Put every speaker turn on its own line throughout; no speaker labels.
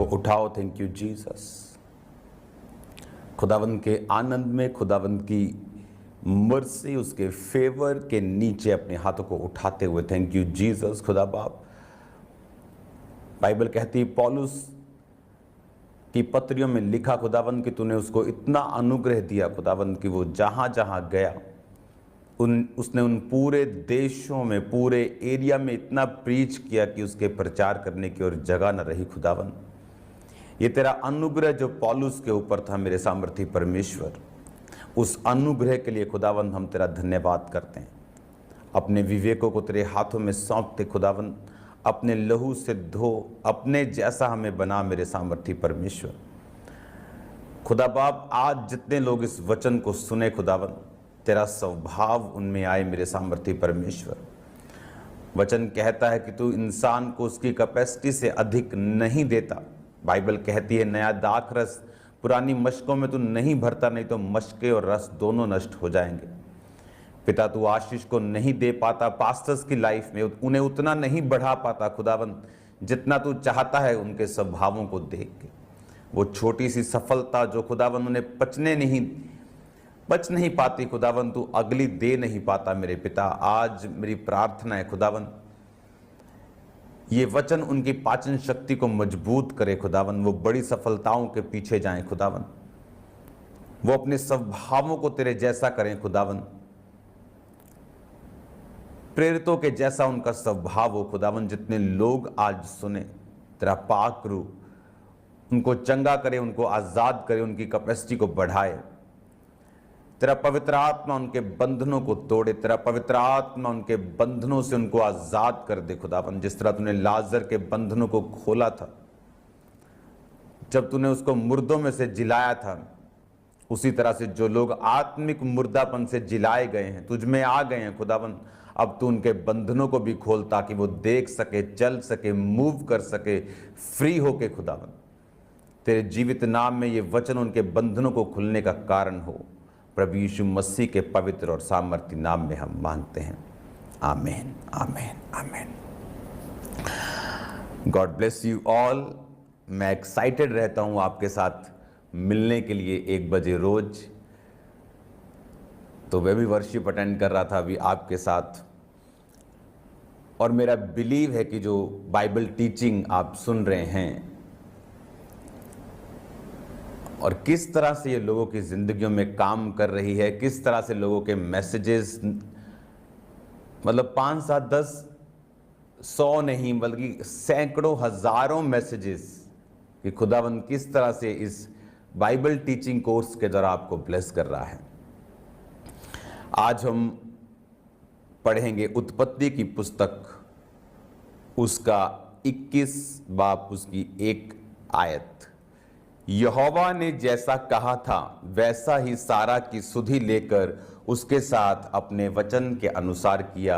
उठाओ। Thank you Jesus. खुदावंद के आनंद में, खुदावंद की मर्सी, उसके फेवर के नीचे अपने हाथों को उठाते हुए थैंक यू जीसस। खुदा बाप, बाइबल कहती है पौलुस की पत्रियों में लिखा खुदावंद कि तूने उसको इतना अनुग्रह दिया खुदावंद कि वो जहाँ जहाँ गया उसने उन पूरे देशों में, पूरे एरिया में इतना प्रीच किया कि उसके प्रचार करने की और जगह न रही। खुदावंद, ये तेरा अनुग्रह जो पौलुस के ऊपर था मेरे सामर्थी परमेश्वर, उस अनुग्रह के लिए खुदावंद हम तेरा धन्यवाद करते हैं। अपने विवेकों को तेरे हाथों में सौंपते खुदावंद, अपने लहू से धो, अपने जैसा हमें बना मेरे सामर्थी परमेश्वर। खुदा बाप, आज जितने लोग इस वचन को सुने खुदावंद, तेरा स्वभाव उनमें आए मेरे सामर्थी परमेश्वर। वचन कहता है कि तू इंसान को उसकी कैपेसिटी से अधिक नहीं देता। बाइबल कहती है नया दाखरस पुरानी मशकों में तू नहीं भरता, नहीं तो मशकें और रस दोनों नष्ट हो जाएंगे। पिता, तू आशीष को नहीं दे पाता पास्टर्स की लाइफ में, उन्हें उतना नहीं बढ़ा पाता खुदावंद जितना तू चाहता है उनके स्वभावों को देख के। वो छोटी सी सफलता जो खुदावंद उन्हें बच नहीं पाती खुदावंद, तू अगली दे नहीं पाता मेरे पिता। आज मेरी प्रार्थना है खुदावंद, ये वचन उनकी पाचन शक्ति को मजबूत करे खुदावंद, वो बड़ी सफलताओं के पीछे जाएं खुदावंद, वो अपने स्वभावों को तेरे जैसा करें खुदावंद, प्रेरितों के जैसा उनका स्वभाव हो खुदावंद। जितने लोग आज सुने, तेरा पाक रूह उनको चंगा करे, उनको आजाद करे, उनकी कैपेसिटी को बढ़ाए। तेरा पवित्र आत्मा उनके बंधनों को तोड़े, तेरा पवित्र आत्मा उनके बंधनों से उनको आजाद कर दे खुदावंद। जिस तरह तूने लाजर के बंधनों को खोला था, जब तूने उसको मुर्दों में से जिलाया था, उसी तरह से जो लोग आत्मिक मुर्दापन से जिलाए गए हैं, तुझ में आ गए हैं खुदावंद, अब तू उनके बंधनों को भी खोल ताकि वो देख सके, चल सके, मूव कर सके, फ्री होके खुदावंद। तेरे जीवित नाम में ये वचन उनके बंधनों को खुलने का कारण हो। प्रभु यीशु मसीह के पवित्र और सामर्थी नाम में हम मांगते हैं, आमीन, आमीन, आमीन। God bless you all. मैं एक्साइटेड रहता हूँ आपके साथ मिलने के लिए 1 बजे रोज। तो मैं भी वर्शिप अटेंड कर रहा था अभी आपके साथ, और मेरा बिलीव है कि जो बाइबल टीचिंग आप सुन रहे हैं और किस तरह से ये लोगों की ज़िंदगियों में काम कर रही है, किस तरह से लोगों के मैसेजेस, मतलब 5, 7, 10, 100 नहीं बल्कि सैकड़ों, हज़ारों मैसेजेस कि खुदावंद किस तरह से इस बाइबल टीचिंग कोर्स के द्वारा आपको ब्लेस कर रहा है। आज हम पढ़ेंगे उत्पत्ति की पुस्तक, उसका 21 बाब, उसकी 1 आयत। यहोवा ने जैसा कहा था वैसा ही सारा की सुधि लेकर उसके साथ अपने वचन के अनुसार किया।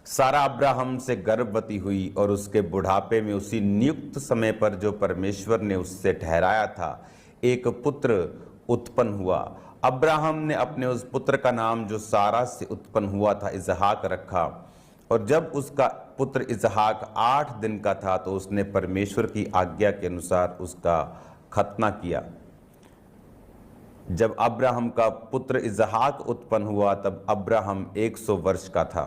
सारा अब्राहम से गर्भवती हुई और उसके बुढ़ापे में उसी नियुक्त समय पर जो परमेश्वर ने उससे ठहराया था एक पुत्र उत्पन्न हुआ। अब्राहम ने अपने उस पुत्र का नाम जो सारा से उत्पन्न हुआ था इसहाक रखा, और जब उसका पुत्र इसहाक 8 दिन का था तो उसने परमेश्वर की आज्ञा के अनुसार उसका खतना किया। जब अब्राहम का पुत्र इसहाक उत्पन्न हुआ तब अब्राहम 100 वर्ष का था।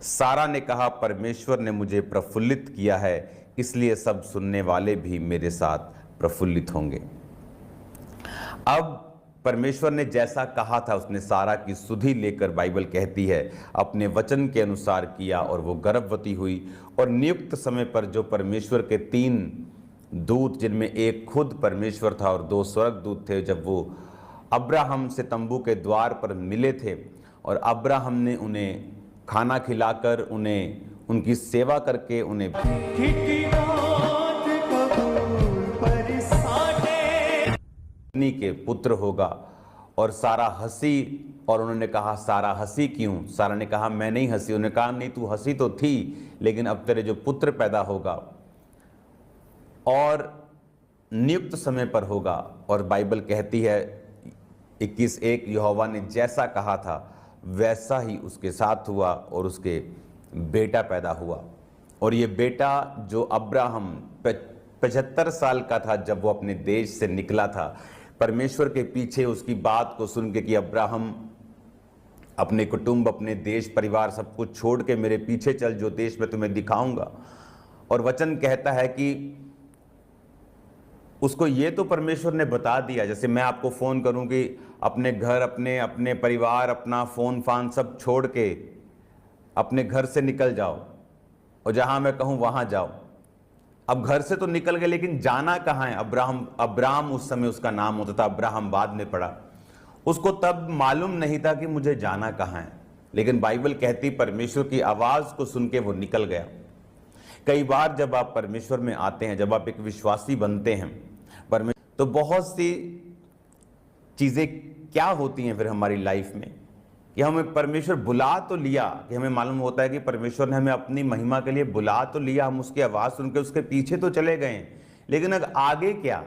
सारा ने कहा, परमेश्वर ने मुझे प्रफुल्लित किया है, इसलिए सब सुनने वाले भी मेरे साथ प्रफुल्लित होंगे। अब परमेश्वर ने जैसा कहा था उसने सारा की सुधि लेकर, बाइबल कहती है, अपने वचन के अनुसार किया और वो गर्भवती हुई। और नियुक्त समय पर जो परमेश्वर के 3 दूत, जिनमें एक खुद परमेश्वर था और 2 स्वर्गदूत थे, जब वो अब्राहम से तंबू के द्वार पर मिले थे और अब्राहम ने उन्हें खाना खिलाकर, उन्हें उनकी सेवा करके उन्हें के पुत्र होगा। और सारा हंसी, और उन्होंने कहा सारा हंसी क्यों? सारा ने कहा मैं नहीं हंसी। उन्होंने कहा नहीं, तू हंसी तो थी, लेकिन अब तेरे जो पुत्र पैदा होगा और नियुक्त समय पर होगा। और बाइबल कहती है 21:1, यहोवा ने जैसा कहा था वैसा ही उसके साथ हुआ और उसके बेटा पैदा हुआ। और ये बेटा जो अब्राहम 75 साल का था जब वो अपने देश से निकला था, परमेश्वर के पीछे उसकी बात को सुन के कि अब्राहम अपने कुटुंब, अपने देश, परिवार सब कुछ छोड़ के मेरे पीछे चल, जो देश मैं तुम्हें दिखाऊंगा। और वचन कहता है कि उसको ये तो परमेश्वर ने बता दिया, जैसे मैं आपको फ़ोन करूं कि अपने घर, अपने परिवार, अपना फ़ोन फान सब छोड़ के अपने घर से निकल जाओ और जहां मैं कहूं वहां जाओ। अब घर से तो निकल गए, लेकिन जाना कहाँ है? अब्राहम उस समय उसका नाम होता था, अब्राहम बाद में पड़ा। उसको तब मालूम नहीं था कि मुझे जाना कहाँ है, लेकिन बाइबल कहती परमेश्वर की आवाज़ को सुन के वो निकल गया। कई बार जब आप परमेश्वर में आते हैं, जब आप एक विश्वासी बनते हैं परमेश्वर, तो बहुत सी चीज़ें क्या होती हैं फिर हमारी लाइफ में कि हमें परमेश्वर बुला तो लिया, कि हमें मालूम होता है कि परमेश्वर ने हमें अपनी महिमा के लिए बुला तो लिया, हम उसकी आवाज़ सुन के उसके पीछे तो चले गए, लेकिन अब आगे क्या?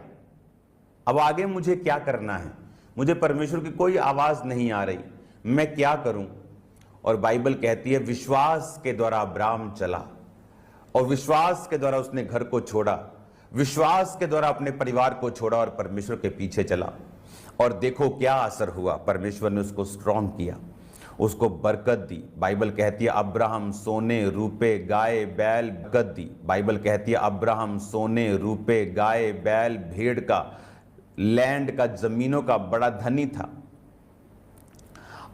अब आगे मुझे क्या करना है? मुझे परमेश्वर की कोई आवाज़ नहीं आ रही, मैं क्या करूं? और बाइबल कहती है विश्वास के द्वारा अब्राहम चला, और विश्वास के द्वारा उसने घर को छोड़ा, विश्वास के द्वारा अपने परिवार को छोड़ा और परमेश्वर के पीछे चला। और देखो क्या असर हुआ, परमेश्वर ने उसको स्ट्रॉन्ग किया, उसको बरकत दी। बाइबल कहती है अब्राहम सोने, रूपे, गाय, बैल, बरकत दी। बाइबल कहती है अब्राहम सोने, रूपे, गाय, बैल, भेड़ का, लैंड का, जमीनों का बड़ा धनी था।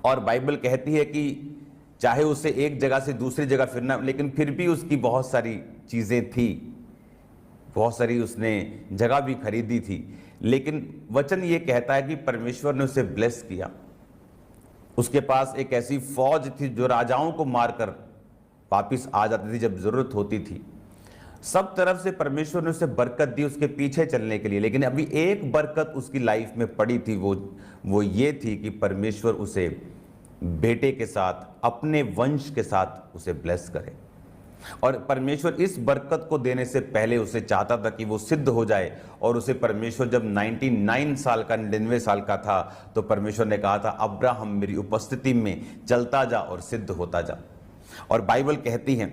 और बाइबल कहती है कि चाहे उसे एक जगह से दूसरी जगह फिरना, लेकिन फिर भी उसकी बहुत सारी चीज़ें थी, बहुत सारी उसने जगह भी खरीदी थी, लेकिन वचन ये कहता है कि परमेश्वर ने उसे ब्लेस किया। उसके पास एक ऐसी फौज थी जो राजाओं को मारकर वापिस आ जाती थी जब जरूरत होती थी। सब तरफ से परमेश्वर ने उसे बरकत दी उसके पीछे चलने के लिए। लेकिन अभी एक बरकत उसकी लाइफ में पड़ी थी, वो ये थी कि परमेश्वर उसे बेटे के साथ, अपने वंश के साथ उसे ब्लेस करे। और परमेश्वर इस बरकत को देने से पहले उसे चाहता था कि वो सिद्ध हो जाए। और उसे परमेश्वर जब 99 साल का, 99 साल का था, तो परमेश्वर ने कहा था अब्राहम मेरी उपस्थिति में चलता जा और सिद्ध होता जा। और बाइबल कहती है,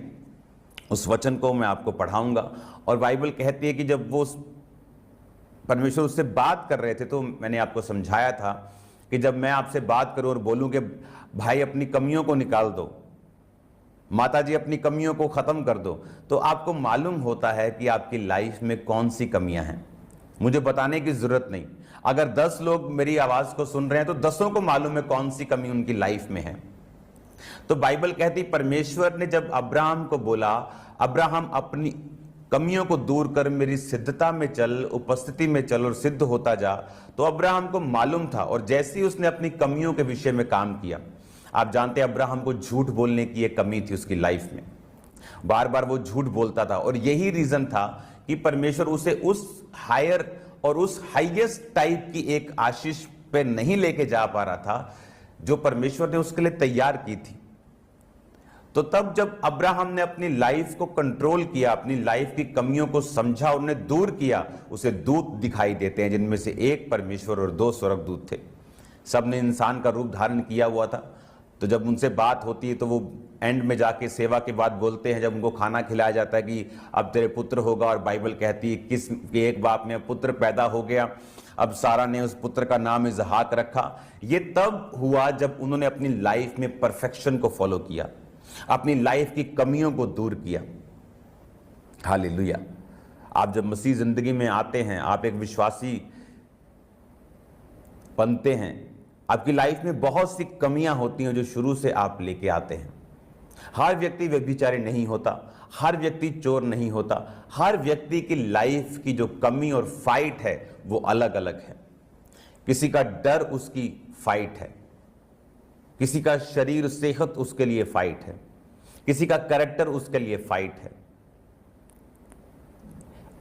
उस वचन को मैं आपको पढ़ाऊंगा, और बाइबल कहती है कि जब वो परमेश्वर उससे बात कर रहे थे, तो मैंने आपको समझाया था कि जब मैं आपसे बात करूं और बोलूं कि भाई अपनी कमियों को निकाल दो, माता जी अपनी कमियों को खत्म कर दो, तो आपको मालूम होता है कि आपकी लाइफ में कौन सी कमियां हैं। मुझे बताने की जरूरत नहीं, अगर 10 लोग मेरी आवाज को सुन रहे हैं तो 10 को मालूम है कौन सी कमी उनकी लाइफ में है। तो बाइबल कहती परमेश्वर ने जब अब्राहम को बोला अब्राहम अपनी कमियों को दूर कर मेरी सिद्धता में चल, उपस्थिति में चल और सिद्ध होता जा, तो अब्राहम को मालूम था। और जैसे ही उसने अपनी कमियों के विषय में काम किया, आप जानते हैं अब्राहम को झूठ बोलने की एक कमी थी उसकी लाइफ में, बार बार वो झूठ बोलता था। और यही रीजन था कि परमेश्वर उसे उस हायर और उस हाईएस्ट टाइप की एक आशीष पे नहीं लेके जा पा रहा था जो परमेश्वर ने उसके लिए तैयार की थी। तो तब जब अब्राहम ने अपनी लाइफ को कंट्रोल किया, अपनी लाइफ की कमियों को समझा, उन्हें दूर किया, उसे दूत दिखाई देते हैं जिनमें से एक परमेश्वर और 2 स्वर्गदूत थे। सबने इंसान का रूप धारण किया हुआ था। तो जब उनसे बात होती है तो वो एंड में जाके सेवा के बाद बोलते हैं, जब उनको खाना खिलाया जाता है कि अब तेरे पुत्र होगा, और बाइबल कहती है किस के एक बाप में पुत्र पैदा हो गया, अब सारा ने उस पुत्र का नाम इसहाक रखा। ये तब हुआ जब उन्होंने अपनी लाइफ में परफेक्शन को फॉलो किया, अपनी लाइफ की कमियों को दूर किया। हालेलुया। आप जब मसीह जिंदगी में आते हैं, आप एक विश्वासी बनते हैं, आपकी लाइफ में बहुत सी कमियां होती हैं जो शुरू से आप लेके आते हैं। हर व्यक्ति व्यभिचारी नहीं होता, हर व्यक्ति चोर नहीं होता, हर व्यक्ति की लाइफ की जो कमी और फाइट है वो अलग अलग है। किसी का डर उसकी फाइट है, किसी का शरीर सेहत उसके लिए फाइट है, किसी का कैरेक्टर उसके लिए फाइट है।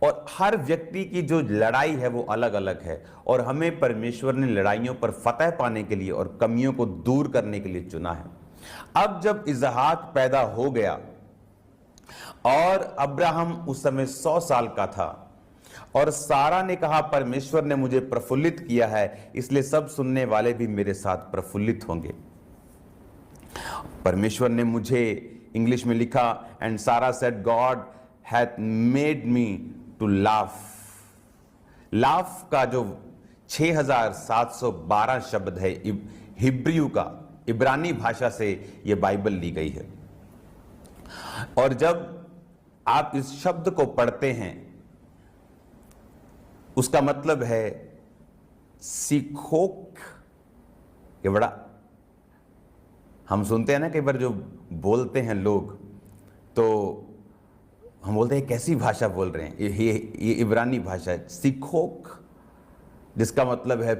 और हर व्यक्ति की जो लड़ाई है वो अलग अलग है। और हमें परमेश्वर ने लड़ाइयों पर फतह पाने के लिए और कमियों को दूर करने के लिए चुना है। अब जब इसहाक पैदा हो गया और अब्राहम उस समय 100 साल का था, और सारा ने कहा परमेश्वर ने मुझे प्रफुल्लित किया है, इसलिए सब सुनने वाले भी मेरे साथ प्रफुल्लित होंगे। परमेश्वर ने मुझे, इंग्लिश में लिखा, and Sarah said God hath made me to laugh. Laugh का जो 6712 शब्द है हिब्रू का, इब्रानी भाषा से ये बाइबल ली गई है। और जब आप इस शब्द को पढ़ते हैं, उसका मतलब है सीखोक। ये बड़ा हम सुनते हैं ना, कई बार जो बोलते हैं लोग, तो हम बोलते हैं कैसी भाषा बोल रहे हैं, ये इब्रानी भाषा है, सीखोक, जिसका मतलब है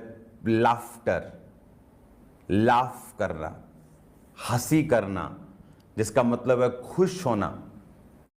लाफ्टर, लाफ करना, हंसी करना, जिसका मतलब है खुश होना।